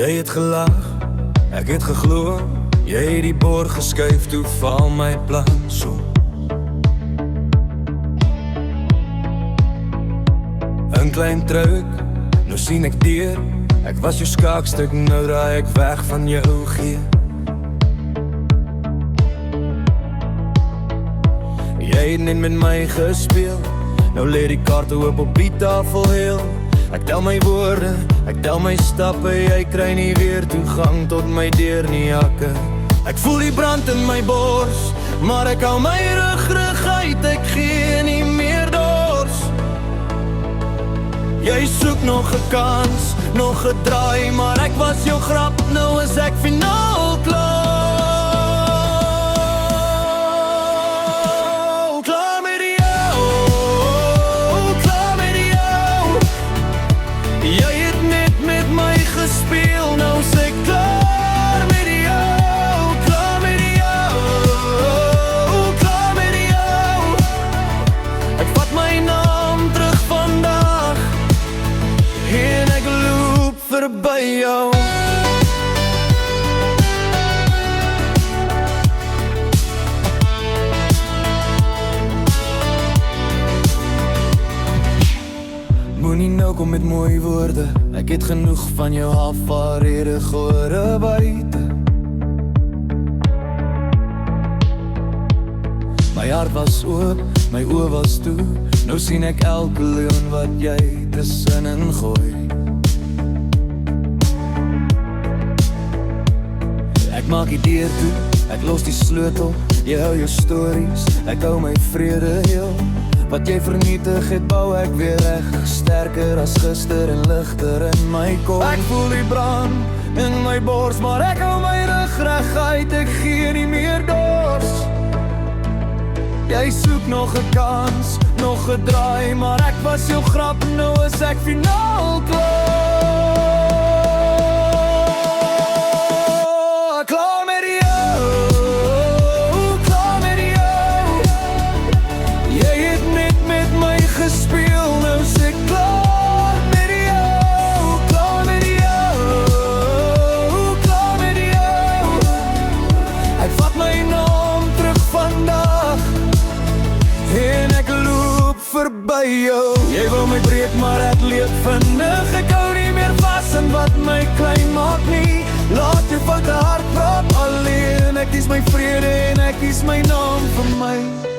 Jy het gelag, ek het geglo. Jy het die bord geskuif, toe val my plan so. Een klein truik, nou sien ek deur. Ek was jou skaakstuk, nou draai ek weg van jou geer. Jy het net met my gespeel, nou lê die kaarte oop op die tafel heel. Ek tel my woorde, ek tel my stappe, jy kry nie weer toegang tot my deur nie, jakke. Ek voel die brand in my bors, maar ek hou my rug uit, ek gee nie meer dors. Jy soek nog 'n kans, nog 'n draai, maar ek was jou grap, nou is ek finaal klaar. By jou moenie nou kom met mooie woorde, ek het genoeg van jou halfwaarhede gehoor buite. My hart was oop, my oë was toe, nou sien ek elke leuen wat jy tussenin gooi. Ek maak die deur toe, ek los die sleutel. Jy hou jou stories, ek hou my vrede heel. Wat jy vernietig het, bou ek weer reg. Sterker as gister en ligter in my kop. Ek voel die brand in my bors, maar ek hou my rug reguit, ek gee nie meer dors. Jy soek nog 'n kans, nog 'n draai, maar ek was jou grap, nou is ek finaal klaar. By jou. Jy wil my breek, maar ek leef vinnig. Ek hou nie meer vas in wat my klein maak nie. Laat jou foute hart praat alleen. Ek kies my vrede en ek kies my naam vir my.